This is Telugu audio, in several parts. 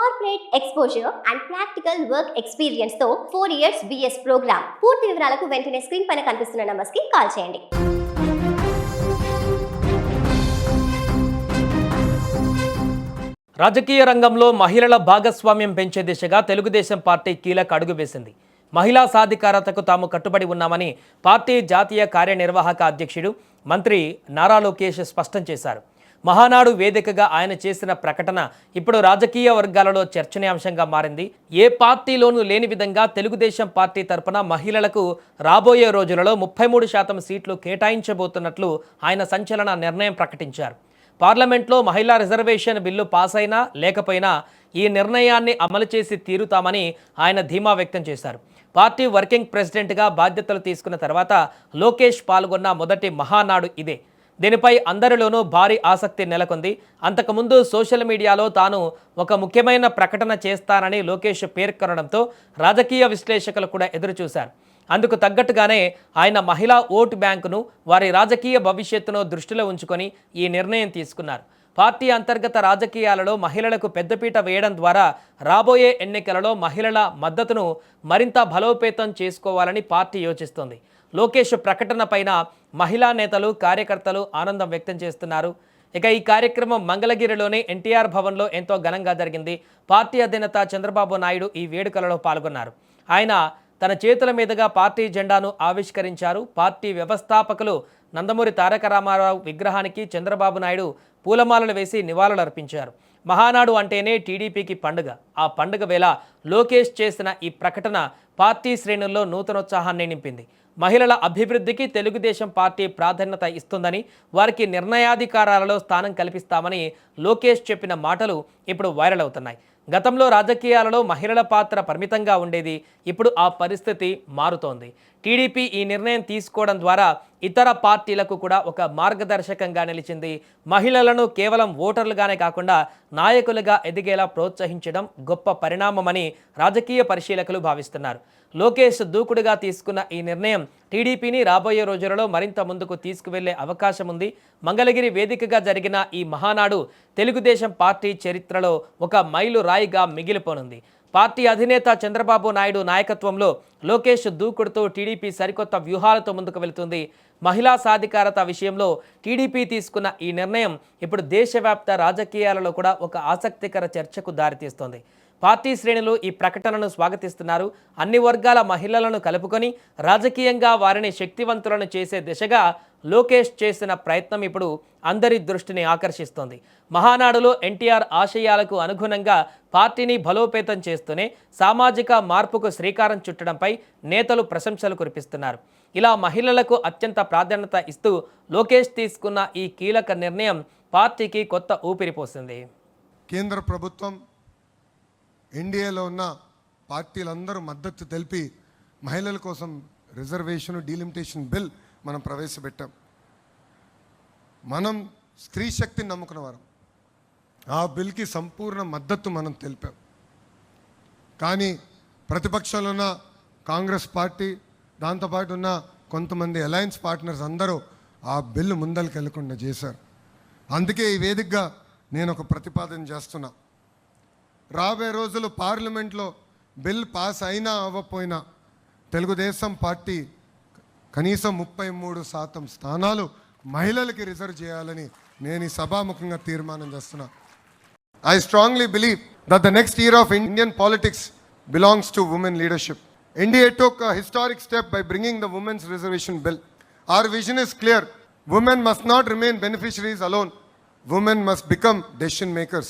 Corporate exposure and practical work experience తో 4 years BS ప్రోగ్రామ్. పూర్తి వివరాలకు వెంటనే స్క్రీన్ పైన కనిపిస్తున్న నంబర్స్ కి కాల్ చేయండి. రాజకీయ రంగంలో మహిళల భాగస్వామ్యం పెంచే దిశగా తెలుగుదేశం పార్టీ కీలక అడుగు వేసింది. మహిళా సాధికారతకు తాము కట్టుబడి ఉన్నామని పార్టీ జాతీయ కార్యనిర్వాహక అధ్యక్షుడు మంత్రి నారా లోకేష్ స్పష్టం చేశారు. మహానాడు వేదికగా ఆయన చేసిన ప్రకటన ఇప్పుడు రాజకీయ వర్గాలలో చర్చనీయాంశంగా మారింది. ఏ పార్టీలోనూ లేని విధంగా తెలుగుదేశం పార్టీ తరపున మహిళలకు రాబోయే రోజులలో 33% సీట్లు కేటాయించబోతున్నట్లు ఆయన సంచలన నిర్ణయం ప్రకటించారు. పార్లమెంట్లో మహిళా రిజర్వేషన్ బిల్లు పాస్ అయినా లేకపోయినా ఈ నిర్ణయాన్ని అమలు చేసి తీరుతామని ఆయన ధీమా వ్యక్తం చేశారు. పార్టీ వర్కింగ్ ప్రెసిడెంట్గా బాధ్యతలు తీసుకున్న తర్వాత లోకేష్ పాల్గొన్న మొదటి మహానాడు ఇదే. దీనిపై అందరిలోనూ భారీ ఆసక్తి నెలకొంది. అంతకుముందు సోషల్ మీడియాలో తాను ఒక ముఖ్యమైన ప్రకటన చేస్తానని లోకేష్ పేర్కొనడంతో రాజకీయ విశ్లేషకులు కూడా ఎదురుచూశారు. అందుకు తగ్గట్టుగానే ఆయన మహిళా ఓటు బ్యాంకును, వారి రాజకీయ భవిష్యత్తును దృష్టిలో ఉంచుకొని ఈ నిర్ణయం తీసుకున్నారు. పార్టీ అంతర్గత రాజకీయాలలో మహిళలకు పెద్దపీట వేయడం ద్వారా రాబోయే ఎన్నికలలో మహిళల మద్దతును మరింత బలోపేతం చేసుకోవాలని పార్టీ యోచిస్తోంది. లోకేష్ ప్రకటన పైన మహిళా నేతలు, కార్యకర్తలు ఆనందం వ్యక్తం చేస్తున్నారు. ఇక ఈ కార్యక్రమం మంగళగిరిలోని ఎన్టీఆర్ భవన్లో ఎంతో ఘనంగా జరిగింది. పార్టీ అధినేత చంద్రబాబు నాయుడు ఈ వేడుకలలో పాల్గొన్నారు. ఆయన తన చేతుల మీదుగా పార్టీ జెండాను ఆవిష్కరించారు. పార్టీ వ్యవస్థాపకులు నందమూరి తారక రామారావు విగ్రహానికి చంద్రబాబు నాయుడు పూలమాలలు వేసి నివాళులర్పించారు. మహానాడు అంటేనే టీడీపీకి పండుగ. ఆ పండుగ వేళ లోకేష్ చేసిన ఈ ప్రకటన పార్టీ శ్రేణుల్లో నూతనోత్సాహాన్ని నింపింది. మహిళల అభివృద్ధికి తెలుగుదేశం పార్టీ ప్రాధాన్యత ఇస్తుందని, వారికి నిర్ణయాధికారాలలో స్థానం కల్పిస్తామని లోకేష్ చెప్పిన మాటలు ఇప్పుడు వైరల్ అవుతున్నాయి. గతంలో రాజకీయాలలో మహిళల పాత్ర పరిమితంగా ఉండేది. ఇప్పుడు ఆ పరిస్థితి మారుతోంది. టీడీపీ ఈ నిర్ణయం తీసుకోవడం ద్వారా ఇతర పార్టీలకు కూడా ఒక మార్గదర్శకంగా నిలిచింది. మహిళలను కేవలం ఓటర్లుగానే కాకుండా నాయకులుగా ఎదిగేలా ప్రోత్సహించడం గొప్ప పరిణామమని రాజకీయ పరిశీలకులు భావిస్తున్నారు. లోకేష్ దూకుడుగా తీసుకున్న ఈ నిర్ణయం టీడీపీని రాబోయే రోజులలో మరింత ముందుకు తీసుకువెళ్లే అవకాశం ఉంది. మంగళగిరి వేదికగా జరిగిన ఈ మహానాడు తెలుగుదేశం పార్టీ చరిత్రలో ఒక మైలు రాయిగా మిగిలిపోనుంది. పార్టీ అధినేత చంద్రబాబు నాయుడు నాయకత్వంలో లోకేష్ దూకుడుతో టీడీపీ సరికొత్త వ్యూహాలతో ముందుకు వెళుతుంది. మహిళా సాధికారత విషయంలో టీడీపీ తీసుకున్న ఈ నిర్ణయం ఇప్పుడు దేశవ్యాప్త రాజకీయాలలో కూడా ఒక ఆసక్తికర చర్చకు దారితీస్తోంది. పార్టీ శ్రేణులు ఈ ప్రకటనను స్వాగతిస్తున్నారు. అన్ని వర్గాల మహిళలను కలుపుకొని రాజకీయంగా వారిని శక్తివంతులను చేసే దిశగా లోకేష్ చేసిన ప్రయత్నం ఇప్పుడు అందరి దృష్టిని ఆకర్షిస్తోంది. మహానాడులో ఎన్టీఆర్ ఆశయాలకు అనుగుణంగా పార్టీని బలోపేతం చేస్తూనే సామాజిక మార్పుకు శ్రీకారం చుట్టడంపై నేతలు ప్రశంసలు కురిపిస్తున్నారు. ఇలా మహిళలకు అత్యంత ప్రాధాన్యత ఇస్తూ లోకేష్ తీసుకున్న ఈ కీలక నిర్ణయం పార్టీకి కొత్త ఊపిరి పోసింది. కేంద్ర ప్రభుత్వం, ఎన్డీఏలో ఉన్న పార్టీలందరూ మద్దతు తెలిపి మహిళల కోసం రిజర్వేషన్ డీలిమిటేషన్ బిల్ మనం ప్రవేశపెట్టాం. మనం స్త్రీ శక్తిని నమ్ముకున్న వారం. ఆ బిల్కి సంపూర్ణ మద్దతు మనం తెలిపాం. కానీ ప్రతిపక్షంలో ఉన్న కాంగ్రెస్ పార్టీ, దాంతోపాటు ఉన్న కొంతమంది అలయన్స్ పార్ట్నర్స్ అందరూ ఆ బిల్లు ముందరికి వెళ్లకుండా చేశారు. అందుకే ఈ వేదికగా నేను ఒక ప్రతిపాదన చేస్తున్నా. రాబోయే రోజులు పార్లమెంట్లో బిల్ పాస్ అయినా అవ్వకపోయినా తెలుగుదేశం పార్టీ కనీసం 33% స్థానాలు మహిళలకి రిజర్వ్ చేయాలని నేను ఈ సభాముఖంగా తీర్మానం చేస్తున్నా. I strongly believe that the next era of Indian politics belongs to women leadership. India took a historic step by bringing the Women's Reservation Bill. Our vision is clear. Women must not remain beneficiaries alone. Women must become decision makers.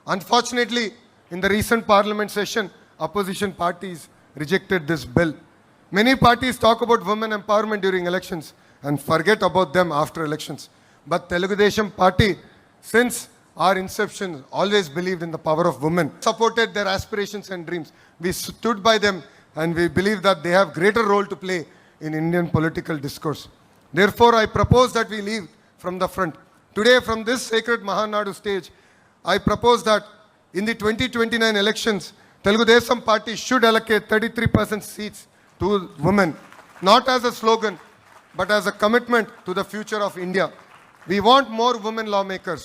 Unfortunately, in the recent parliament session, opposition parties rejected this bill. Many parties talk about women empowerment during elections and forget about them after elections. But Telugu Desam Party, since our inception, always believed in the power of women, supported their aspirations and dreams. We stood by them and we believe that they have greater role to play in Indian political discourse. Therefore, I propose that we leave from the front. Today, from this sacred Mahanadu stage, I propose that in the 2029 elections, Telugu Desam Party should allocate 33% seats to women, not as a slogan, but as a commitment to the future of India. We want more women lawmakers.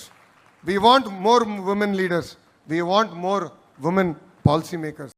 We want more women leaders. We want more women policy makers.